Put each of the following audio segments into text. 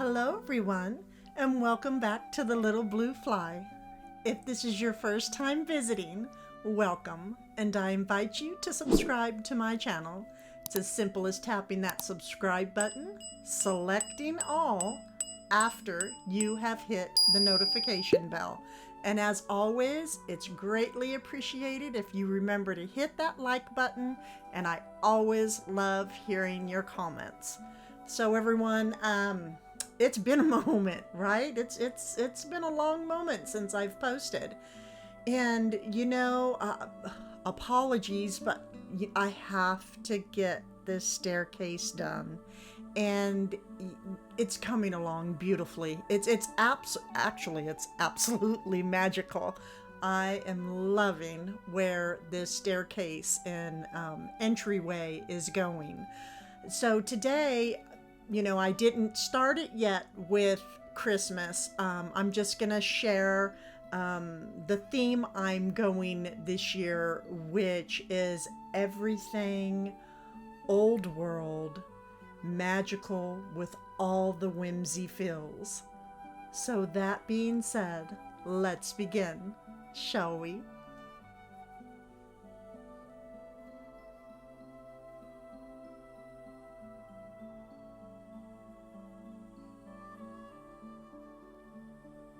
Hello everyone, and welcome back to The Little Blue Fly. If this is your first time visiting, welcome, and I invite you to subscribe to my channel. It's as simple as tapping that subscribe button, selecting all after you have hit the notification bell. And as always, it's greatly appreciated if you remember to hit that like button, and I always love hearing your comments. So everyone, it's been a moment, right? It's been a long moment since I've posted. And apologies, but I have to get this staircase done. And it's coming along beautifully. It's absolutely magical. I am loving where this staircase and entryway is going. So today, I didn't start it yet with Christmas. I'm just gonna share the theme I'm going this year, which is everything old world, magical with all the whimsy feels. So that being said, let's begin, shall we?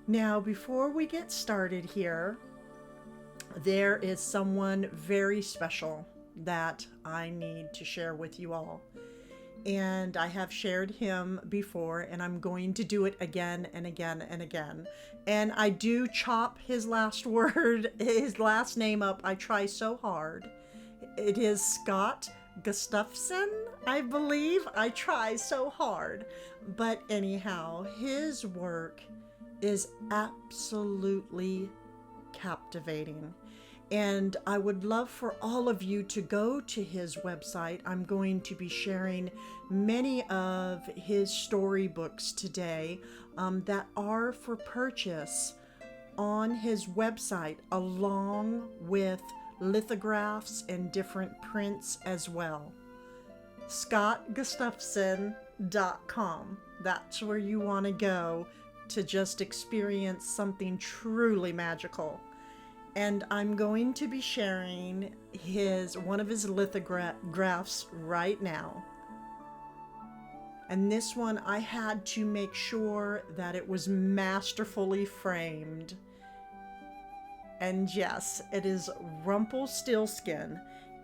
Now, before we get started here, there is someone very special that I need to share with you all. And I have shared him before, and I'm going to do it again and again and again. And I do chop his last name up. I try so hard. It is Scott Gustafsson, I believe. I try so hard. But anyhow, his work is absolutely captivating. And I would love for all of you to go to his website. I'm going to be sharing many of his storybooks today that are for purchase on his website, along with lithographs and different prints as well. scottgustafsson.com. That's where you want to go to just experience something truly magical. And I'm going to be sharing one of his lithographs right now. And this one, I had to make sure that it was masterfully framed. And yes, it is Rumpelstiltskin.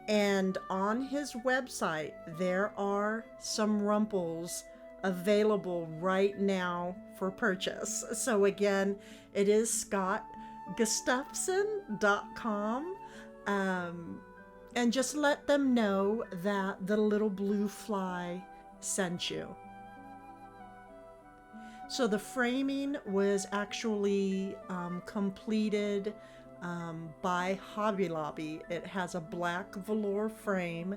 And on his website, there are some Rumpels available right now for purchase. So again, it is scottgustafsson.com, and just let them know that the Little Blue Fly sent you. So the framing was actually completed by Hobby Lobby. It has a black velour frame,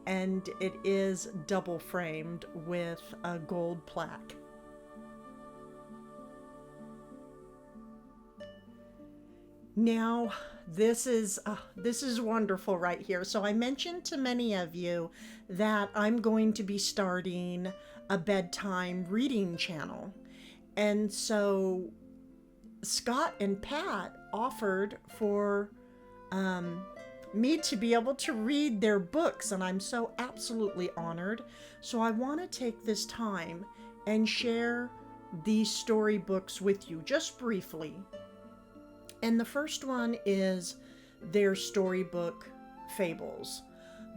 and it is double framed with a gold plaque. Now, this is wonderful right here. So I mentioned to many of you that I'm going to be starting a bedtime reading channel. And so Scott and Pat offered for me to be able to read their books, and I'm so absolutely honored. So I want to take this time and share these storybooks with you just briefly. And the first one is their storybook, Fables.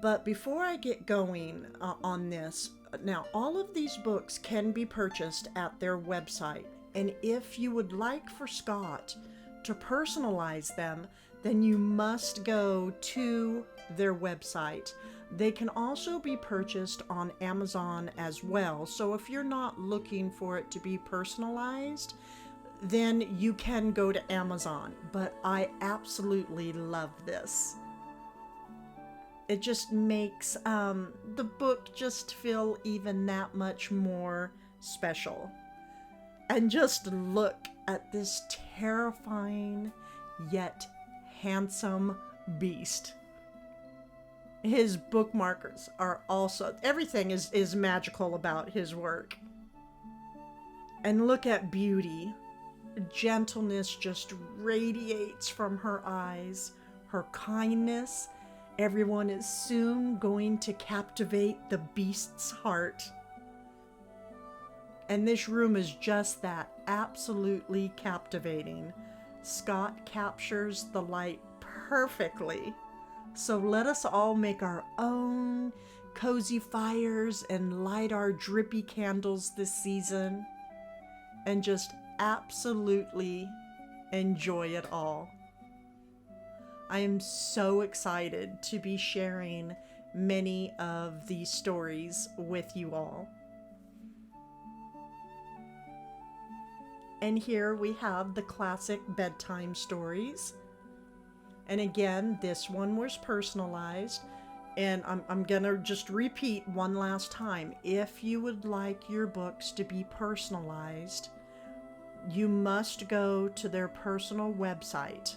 But before I get going on this, now all of these books can be purchased at their website. And if you would like for Scott to personalize them, then you must go to their website. They can also be purchased on Amazon as well. So if you're not looking for it to be personalized, then you can go to Amazon. But I absolutely love this. It just makes the book just feel even that much more special. And just look at this terrifying yet handsome beast. His bookmarkers are also, everything is magical about his work. And look at Beauty. Gentleness just radiates from her eyes, her kindness. Everyone is soon going to captivate the beast's heart. And this room is just that, absolutely captivating. Scott captures the light perfectly. So let us all make our own cozy fires and light our drippy candles this season and just absolutely enjoy it all. I am so excited to be sharing many of these stories with you all. And here we have the classic bedtime stories. And again, this one was personalized. And I'm gonna just repeat one last time. If you would like your books to be personalized, you must go to their personal website,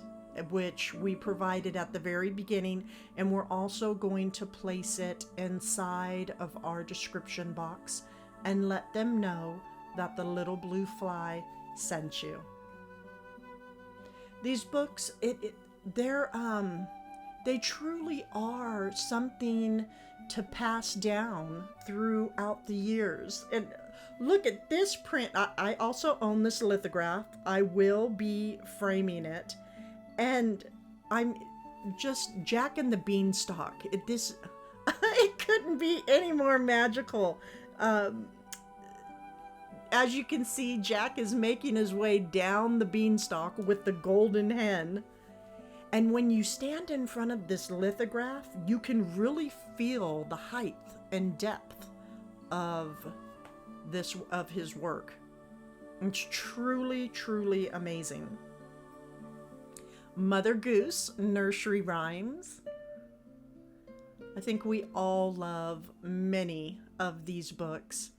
which we provided at the very beginning, and we're also going to place it inside of our description box and let them know that the Little Blue Fly sent you. These books, they truly are something to pass down throughout the years. And look at this print. I also own this lithograph. I will be framing it. And I'm just Jack and the Beanstalk. It couldn't be any more magical. As you can see, Jack is making his way down the beanstalk with the golden hen. And when you stand in front of this lithograph, you can really feel the height and depth of his work. It's truly, truly amazing. Mother Goose Nursery Rhymes. I think we all love many of these books.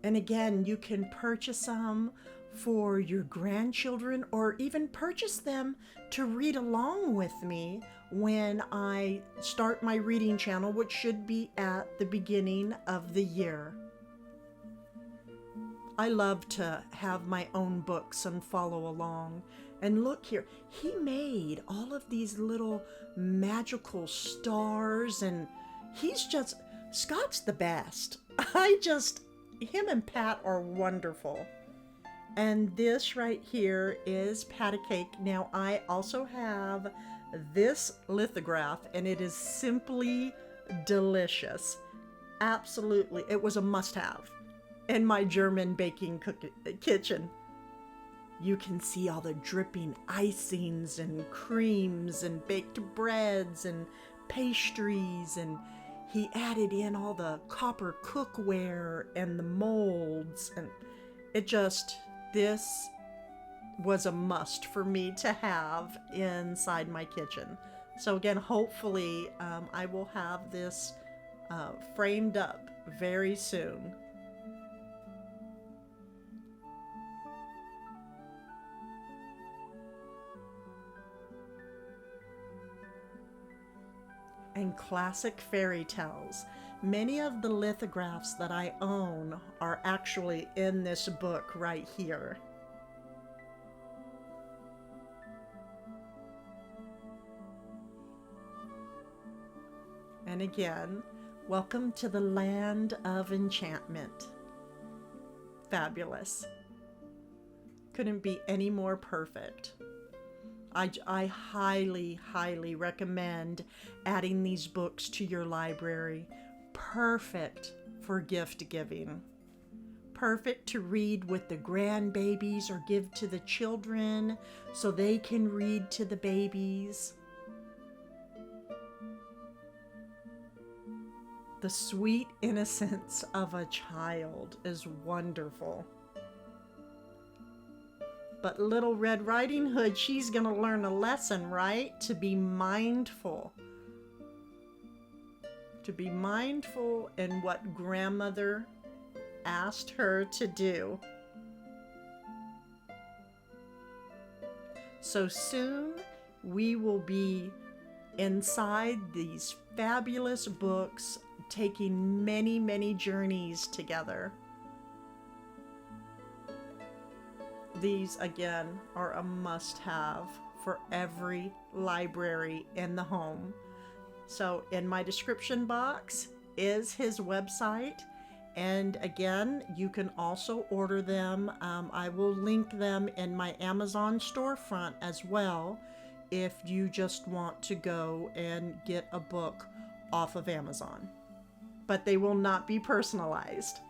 And again, you can purchase them for your grandchildren or even purchase them to read along with me when I start my reading channel, which should be at the beginning of the year. I love to have my own books and follow along. And look here, he made all of these little magical stars, and Scott's the best. Him and Pat are wonderful. And this right here is Pat a Cake. Now, I also have this lithograph, and it is simply delicious. Absolutely. It was a must-have in my German baking kitchen. You can see all the dripping icings and creams and baked breads and pastries, and he added in all the copper cookware and the molds, and this was a must for me to have inside my kitchen. So again, hopefully I will have this framed up very soon. And classic fairy tales. Many of the lithographs that I own are actually in this book right here. And again, welcome to the land of enchantment. Fabulous. Couldn't be any more perfect. I highly, highly recommend adding these books to your library. Perfect for gift giving. Perfect to read with the grandbabies or give to the children so they can read to the babies. The sweet innocence of a child is wonderful. But Little Red Riding Hood, she's going to learn a lesson, right? To be mindful. To be mindful in what grandmother asked her to do. So soon we will be inside these fabulous books, taking many, many journeys together. These, again, are a must-have for every library in the home. So in my description box is his website. And again, you can also order them. I will link them in my Amazon storefront as well if you just want to go and get a book off of Amazon. But they will not be personalized.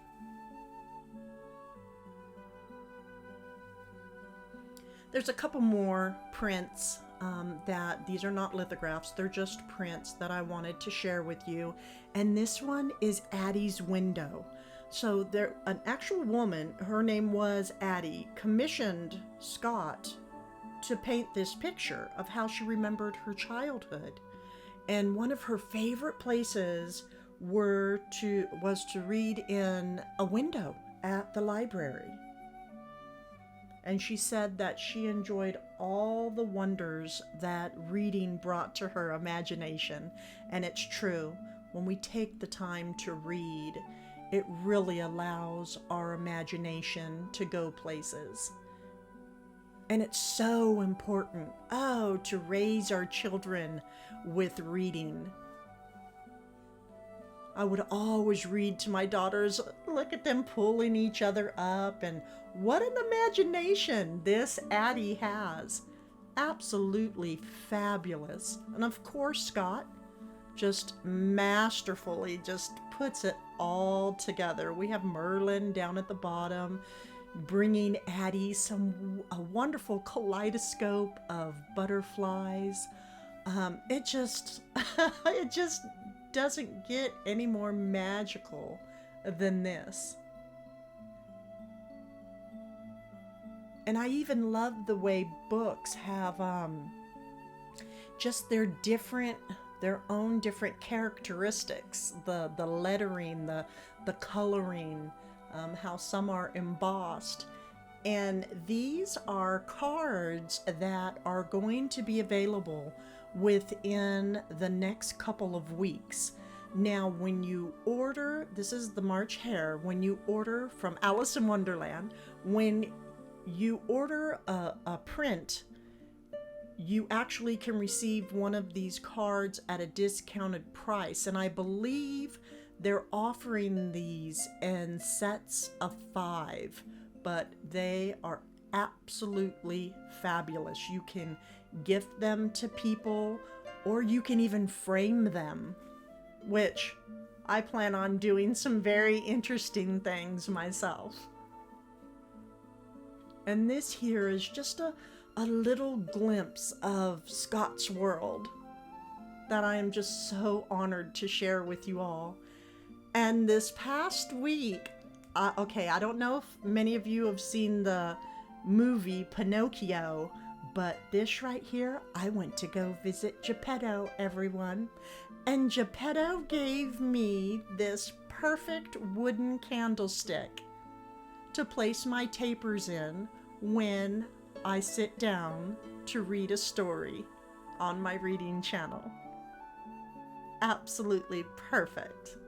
There's a couple more prints that these are not lithographs, they're just prints that I wanted to share with you. And this one is Addie's window. So there, an actual woman, her name was Addie, commissioned Scott to paint this picture of how she remembered her childhood. And one of her favorite places was to read in a window at the library. And she said that she enjoyed all the wonders that reading brought to her imagination. And it's true, when we take the time to read, it really allows our imagination to go places. And it's so important, to raise our children with reading. I would always read to my daughters, look at them pulling each other up, and what an imagination this Addie has. Absolutely fabulous. And of course, Scott just masterfully just puts it all together. We have Merlin down at the bottom, bringing Addie a wonderful kaleidoscope of butterflies. It just doesn't get any more magical than this. And I even love the way books have just their own different characteristics. The lettering, the coloring, how some are embossed. And these are cards that are going to be available within the next couple of weeks. Now, when you order, this is the March Hare, when you order from Alice in Wonderland, when you order a print, you actually can receive one of these cards at a discounted price. And I believe they're offering these in sets of 5, but they are absolutely fabulous. You can gift them to people, or you can even frame them, which I plan on doing some very interesting things myself. And this here is just a little glimpse of Scott's world that I am just so honored to share with you all. And this past week, I don't know if many of you have seen the movie Pinocchio, but this right here, I went to go visit Geppetto, everyone. And Geppetto gave me this perfect wooden candlestick to place my tapers in when I sit down to read a story on my reading channel. Absolutely perfect.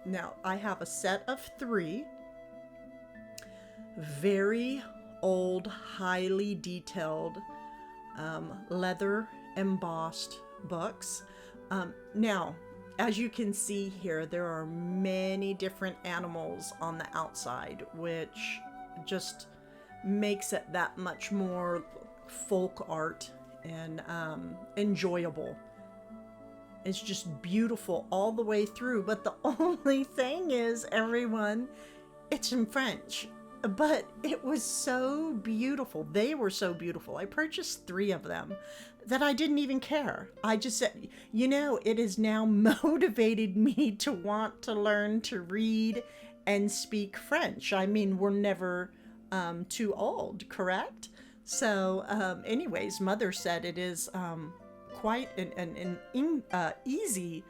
Now, I have a set of 3 very old, highly detailed, leather embossed books. Now, as you can see here, there are many different animals on the outside, which just makes it that much more folk art and enjoyable. It's just beautiful all the way through. But the only thing is, everyone, it's in French. But it was so beautiful. They were so beautiful. I purchased 3 of them that I didn't even care. I just said, it has now motivated me to want to learn to read and speak French. I mean, we're never too old, correct? So anyways, Mother said it is quite an easy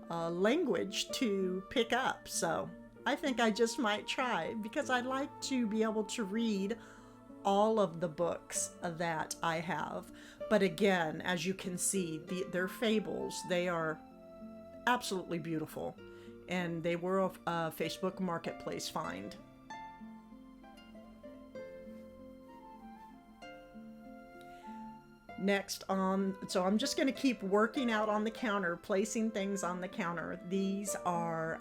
language to pick up. So I think I just might try, because I like to be able to read all of the books that I have. But again, as you can see, they're fables. They are absolutely beautiful. And they were a Facebook Marketplace find. Next so I'm just going to keep working out on the counter, placing things on the counter. These are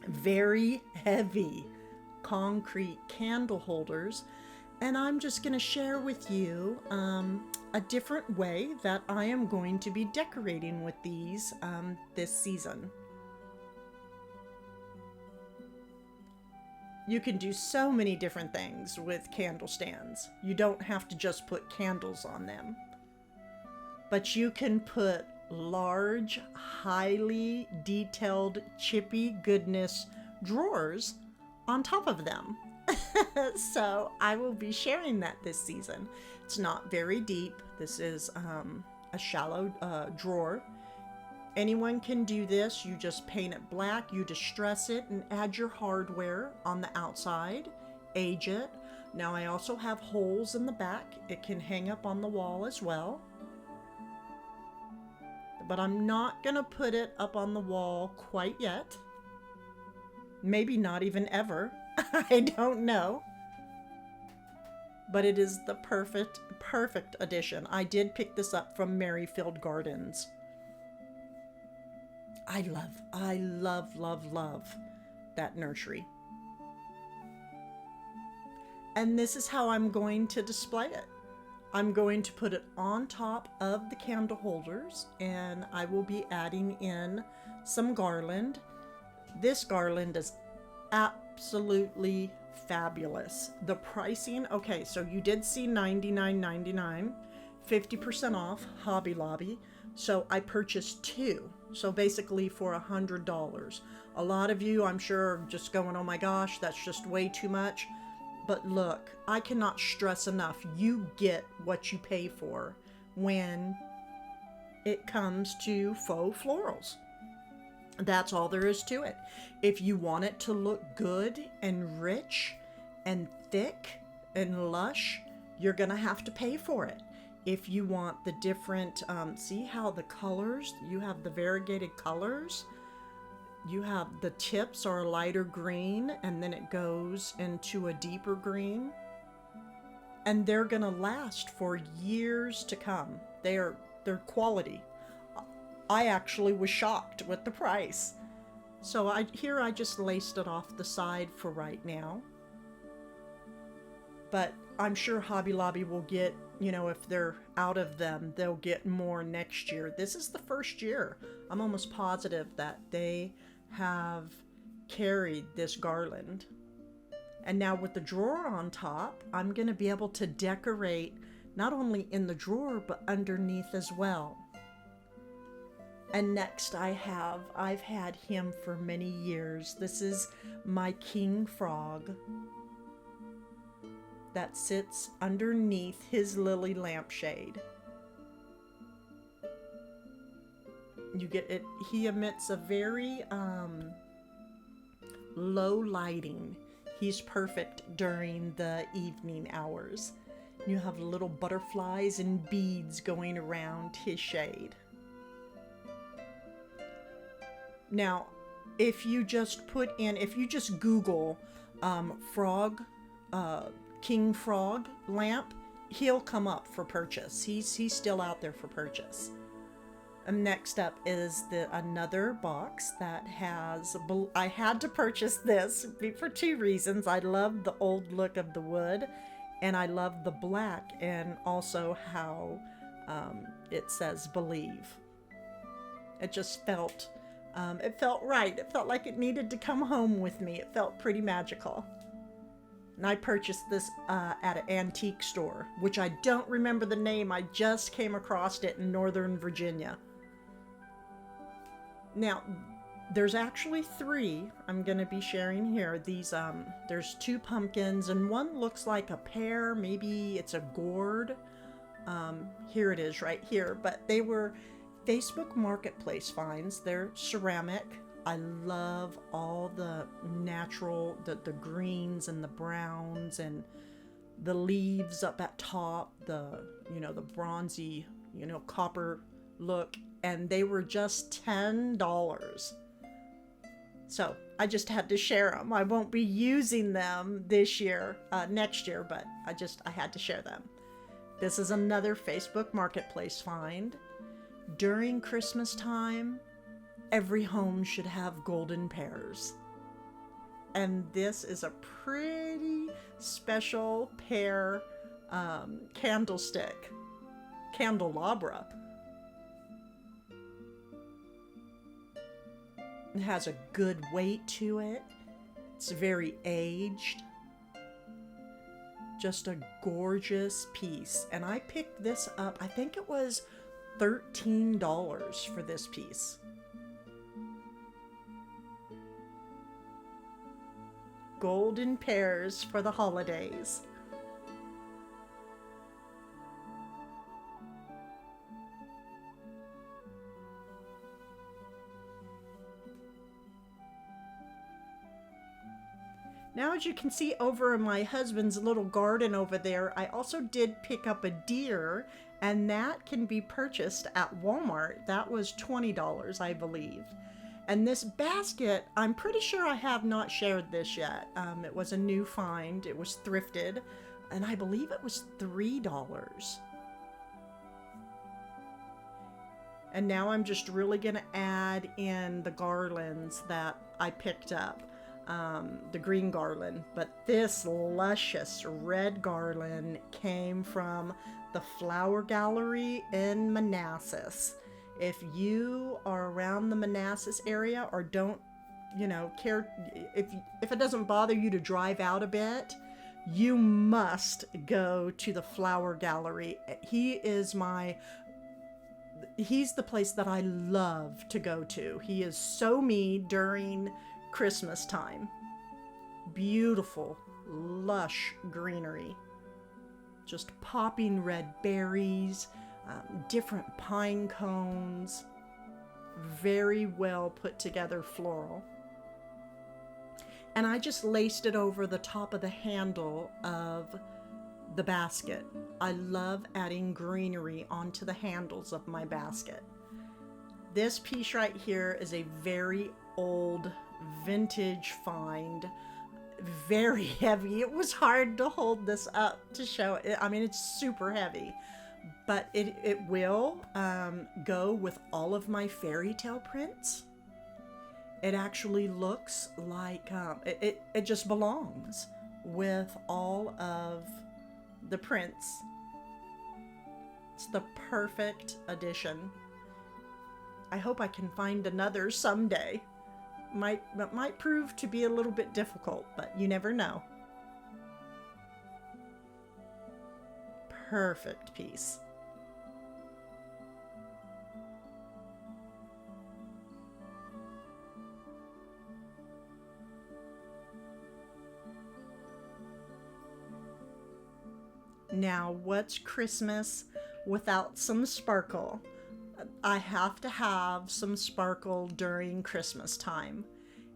very heavy concrete candle holders. And I'm just going to share with you a different way that I am going to be decorating with these this season. You can do so many different things with candle stands. You don't have to just put candles on them. But you can put large, highly detailed, chippy goodness drawers on top of them. So I will be sharing that this season. It's not very deep. This is a shallow drawer. Anyone can do this. You just paint it black, you distress it, and add your hardware on the outside, age it. Now I also have holes in the back. It can hang up on the wall as well. But I'm not going to put it up on the wall quite yet. Maybe not even ever. I don't know. But it is the perfect addition. I did pick this up from Merrifield Gardens. I love that nursery. And this is how I'm going to display it. I'm going to put it on top of the candle holders, and I will be adding in some garland. This garland is absolutely fabulous. The pricing, okay, so you did see $99.99, 50% off Hobby Lobby. So I purchased two. So basically for $100. A lot of you, I'm sure, are just going, oh my gosh, that's just way too much. But look, I cannot stress enough. You get what you pay for when it comes to faux florals. That's all there is to it. If you want it to look good and rich and thick and lush, you're going to have to pay for it. If you want the different, see how the colors, you have the variegated colors. You have the tips are a lighter green, and then it goes into a deeper green. And they're going to last for years to come. They're quality. I actually was shocked with the price. So I just laced it off the side for right now. But I'm sure Hobby Lobby will get, if they're out of them, they'll get more next year. This is the first year. I'm almost positive that they have carried this garland. And now with the drawer on top, I'm going to be able to decorate not only in the drawer, but underneath as well. And next I've had him for many years. This is my king frog that sits underneath his lily lampshade. You get it. He emits a very low lighting. He's perfect during the evening hours. You have little butterflies and beads going around his shade. Now, if you just Google frog, king frog lamp, he'll come up for purchase. He's still out there for purchase. Next up is another box that has, I had to purchase this for two reasons. I love the old look of the wood, and I love the black, and also how it says believe. It just felt, it felt right. It felt like it needed to come home with me. It felt pretty magical. And I purchased this at an antique store, which I don't remember the name. I just came across it in Northern Virginia. Now, there's actually three I'm going to be sharing here. These, there's two pumpkins, and one looks like a pear. Maybe it's a gourd. Here it is right here. But they were Facebook Marketplace finds. They're ceramic. I love all the natural, the greens and the browns, and the leaves up at top, the bronzy, copper look, and they were just $10. So I just had to share them. I won't be using them this year, next year, but I had to share them. This is another Facebook Marketplace find. During Christmas time, every home should have golden pears. And this is a pretty special pear candlestick, candelabra. It has a good weight to it. It's very aged. Just a gorgeous piece. And I picked this up, I think it was $13 for this piece. Golden pears for the holidays. Now, as you can see over in my husband's little garden over there, I also did pick up a deer, and that can be purchased at Walmart. That was $20, I believe. And this basket, I'm pretty sure I have not shared this yet. It was a new find. It was thrifted, and I believe it was $3. And now I'm just really going to add in the garlands that I picked up. The green garland, but this luscious red garland came from the Flower Gallery in Manassas. If you are around the Manassas area or don't, care, if it doesn't bother you to drive out a bit, you must go to the Flower Gallery. He's the place that I love to go to. He is so me during Christmas time. Beautiful, lush greenery. Just popping red berries, different pine cones. Very well put together floral. And I just laced it over the top of the handle of the basket. I love adding greenery onto the handles of my basket. This piece right here is a very old vintage find, very heavy. It was hard to hold this up to show it. I mean, it's super heavy, but it will go with all of my fairy tale prints. It actually looks like it just belongs with all of the prints. It's the perfect addition. I hope I can find another someday. Might prove to be a little bit difficult, but you never know. Perfect piece. Now, what's Christmas without some sparkle? I have to have some sparkle during Christmas time.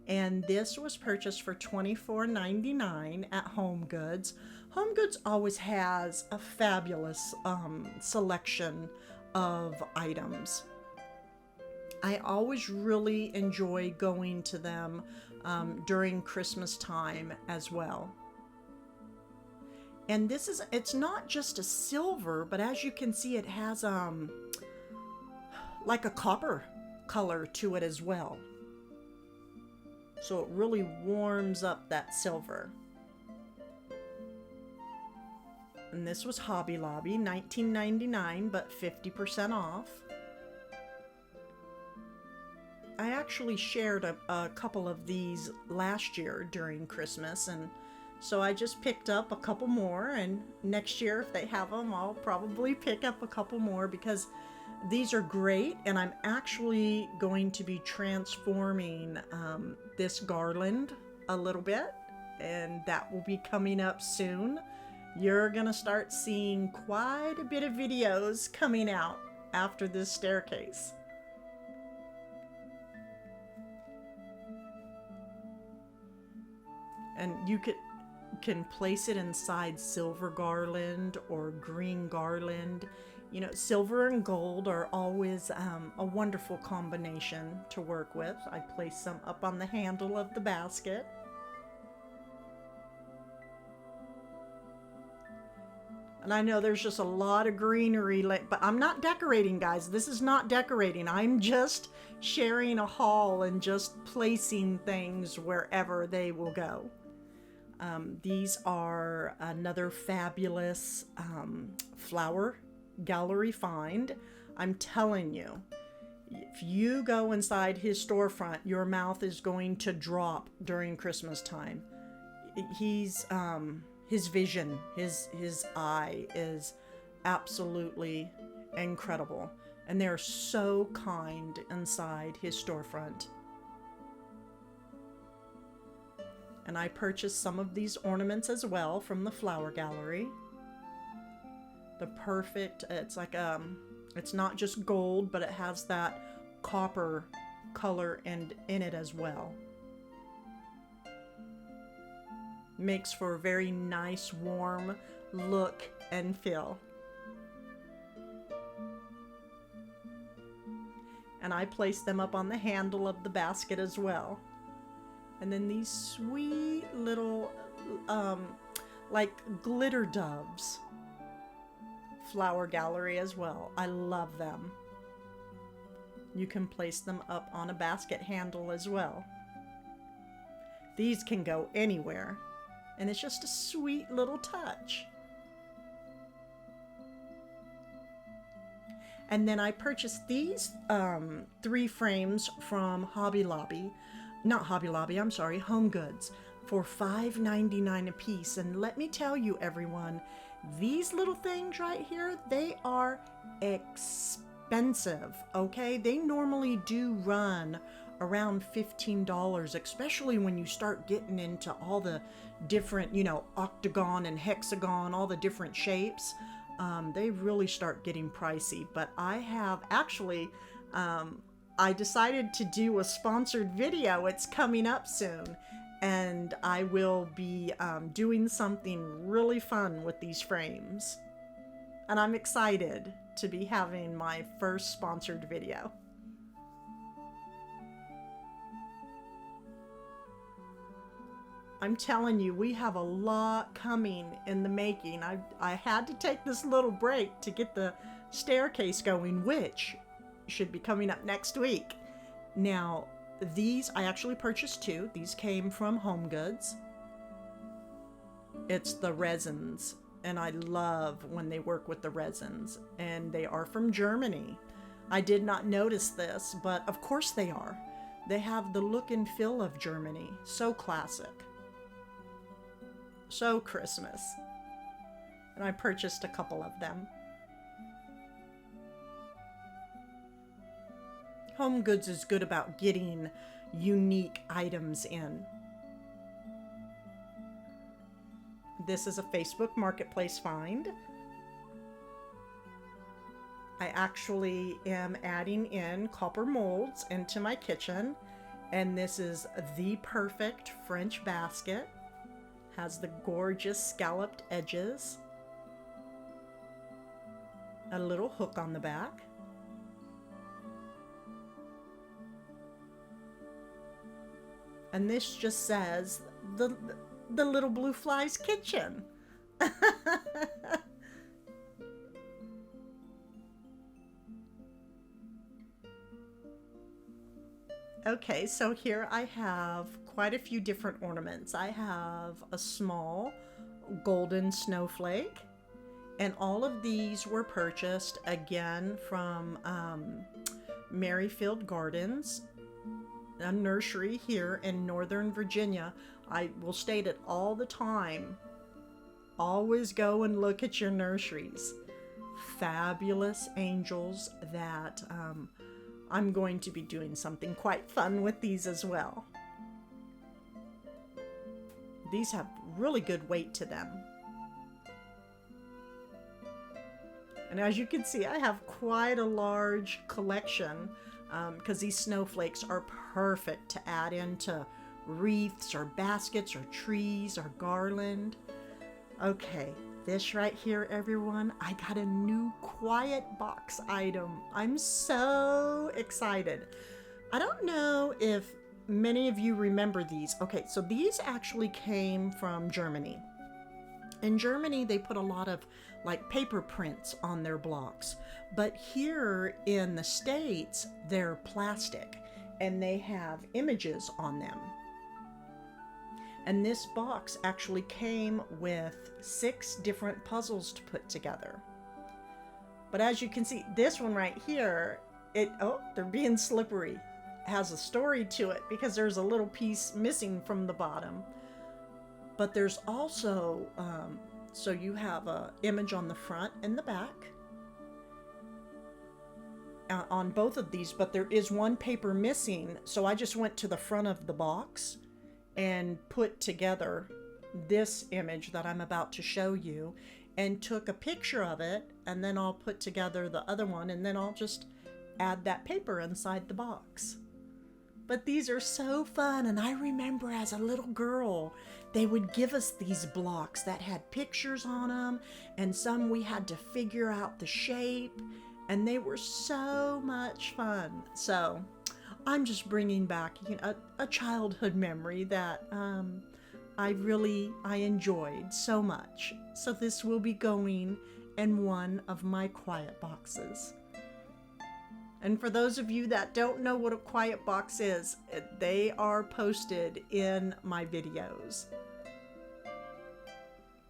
And this was purchased for $24.99 at Home Goods. Home Goods always has a fabulous selection of items. I always really enjoy going to them during Christmas time as well. And it's not just a silver, but as you can see, it has like a copper color to it as well. So it really warms up that silver. And this was Hobby Lobby, $19.99, but 50% off. I actually shared a couple of these last year during Christmas, and so I just picked up a couple more, and next year if they have them, I'll probably pick up a couple more because these are great, and I'm actually going to be transforming this garland a little bit, and that will be coming up soon. You're gonna start seeing quite a bit of videos coming out after this staircase. And can place it inside silver garland or green garland. You know, silver and gold are always a wonderful combination to work with. I place some up on the handle of the basket. And I know there's just a lot of greenery, but I'm not decorating, guys. This is not decorating. I'm just sharing a haul and just placing things wherever they will go. These are another fabulous flower gallery find. I'm telling you, if you go inside his storefront, your mouth is going to drop during Christmas time. His vision, his eye is absolutely incredible. And they're so kind inside his storefront. And I purchased some of these ornaments as well from the flower gallery. The perfect, it's like it's not just gold, but it has that copper color in it as well. Makes for a very nice, warm look and feel. And I placed them up on the handle of the basket as well. And then these sweet little, like glitter doves. Flower gallery as well. I love them. You can place them up on a basket handle as well. These can go anywhere. And it's just a sweet little touch. And then I purchased these 3 frames from Hobby Lobby. Not Hobby Lobby, I'm sorry, Home Goods. For $5.99 a piece. And let me tell you, everyone, these little things right here, they are expensive, okay? They normally do run around $15, especially when you start getting into all the different, you know, octagon and hexagon, all the different shapes. They really start getting pricey. But I have actually, I decided to do a sponsored video. It's coming up soon. And I will be doing something really fun with these frames. And I'm excited to be having my first sponsored video. I'm telling you, we have a lot coming in the making. I had to take this little break to get the staircase going, which should be coming up next week. Now, these, I actually purchased 2. These came from Home Goods. It's the resins, and I love when they work with the resins, and they are from Germany. I did not notice this, but of course they are. They have the look and feel of Germany. So classic. So Christmas. And I purchased a couple of them. Home Goods is good about getting unique items in. This is a Facebook Marketplace find. I actually am adding in copper molds into my kitchen, and this is the perfect French basket. Has the gorgeous scalloped edges, a little hook on the back. And this just says the Little Blue Fly's kitchen. Okay, so here I have quite a few different ornaments. I have a small golden snowflake, and all of these were purchased again from Merrifield Gardens, a nursery here in Northern Virginia. I will state it all the time. Always go and look at your nurseries. Fabulous angels that I'm going to be doing something quite fun with these as well. These have really good weight to them. And as you can see, I have quite a large collection because these snowflakes are perfect to add into wreaths or baskets or trees or garland. Okay, this right here, everyone, I got a new quiet box item. I'm so excited. I don't know if many of you remember these. Okay, so these actually came from Germany. In Germany, they put a lot of like paper prints on their blocks, but here in the States, they're plastic and they have images on them. And this box actually came with 6 different puzzles to put together. But as you can see, this one right here, they're being slippery. Has a story to it because there's a little piece missing from the bottom. But there's also, so you have an image on the front and the back on both of these, but there is one paper missing. So I just went to the front of the box and put together this image that I'm about to show you and took a picture of it, and then I'll put together the other one, and then I'll just add that paper inside the box. But these are so fun, and I remember as a little girl, they would give us these blocks that had pictures on them, and some we had to figure out the shape, and they were so much fun. So I'm just bringing back, a childhood memory that I enjoyed so much. So this will be going in one of my quiet boxes. And for those of you that don't know what a quiet box is, they are posted in my videos.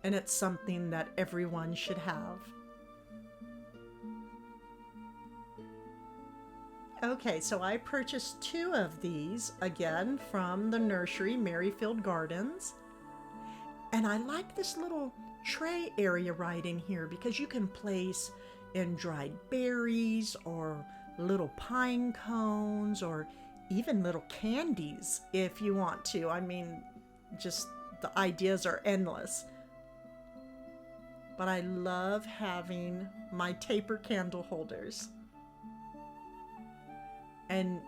And it's something that everyone should have. Okay, so I purchased 2 of these, again, from the nursery, Merrifield Gardens. And I like this little tray area right in here because you can place in dried berries or little pine cones or even little candies if you want to. I mean, just the ideas are endless. But I love having my taper candle holders. And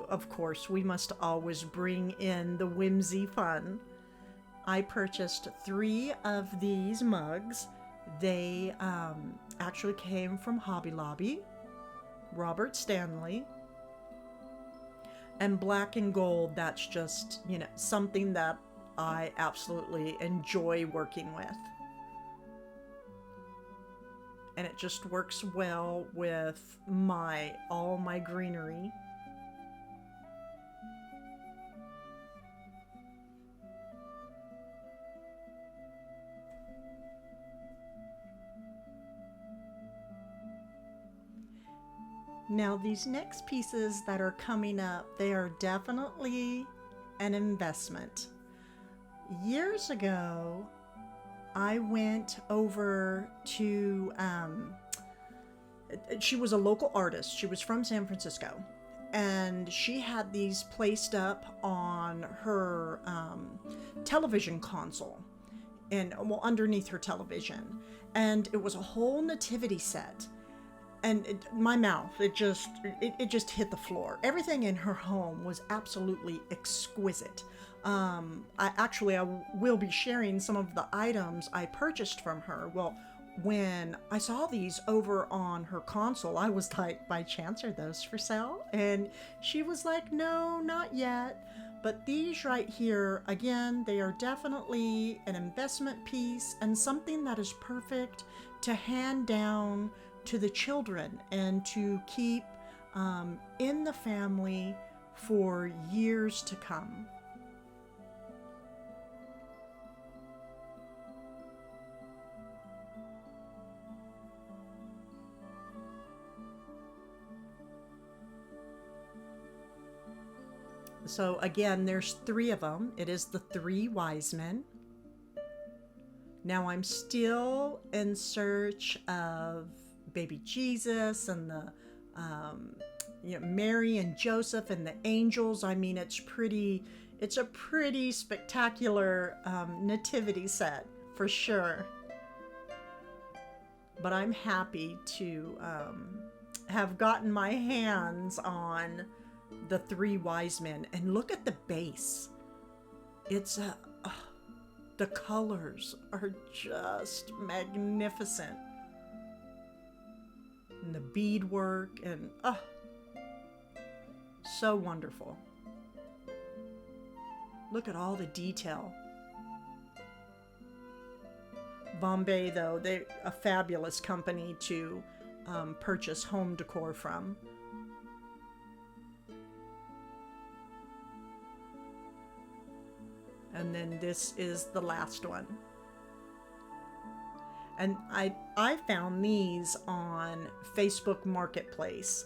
of course, we must always bring in the whimsy fun. I purchased 3 of these mugs. They actually came from Hobby Lobby, Robert Stanley, and black and gold. That's just, something that I absolutely enjoy working with. And it just works well with all my greenery. Now these next pieces that are coming up, they are definitely an investment. Years ago, I went over to, she was a local artist. She was from San Francisco. And she had these placed up on her television console, and underneath her television. And it was a whole nativity set. And my mouth, it just hit the floor. Everything in her home was absolutely exquisite. I will be sharing some of the items I purchased from her. Well, when I saw these over on her console, I was like, by chance, are those for sale? And she was like, no, not yet. But these right here, again, they are definitely an investment piece and something that is perfect to hand down to the children and to keep in the family for years to come. So again, there's 3 of them. It is the 3 wise men. Now I'm still in search of baby Jesus and the Mary and Joseph and the angels. I mean, it's a pretty spectacular nativity set for sure. But I'm happy to have gotten my hands on the 3 wise men. And look at the base. It's the colors are just magnificent. And the beadwork and so wonderful. Look at all the detail. Bombay, though, they're a fabulous company to purchase home decor from. And then this is the last one. And I found these on Facebook Marketplace.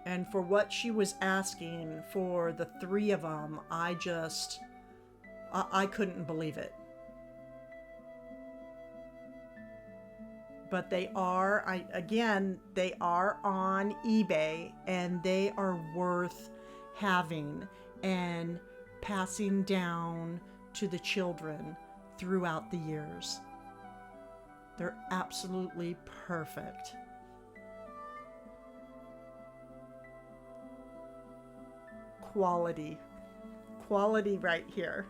And for what she was asking for the 3 of them, I couldn't believe it. But they are on eBay, and they are worth having and passing down to the children throughout the years. They're absolutely perfect. Quality right here.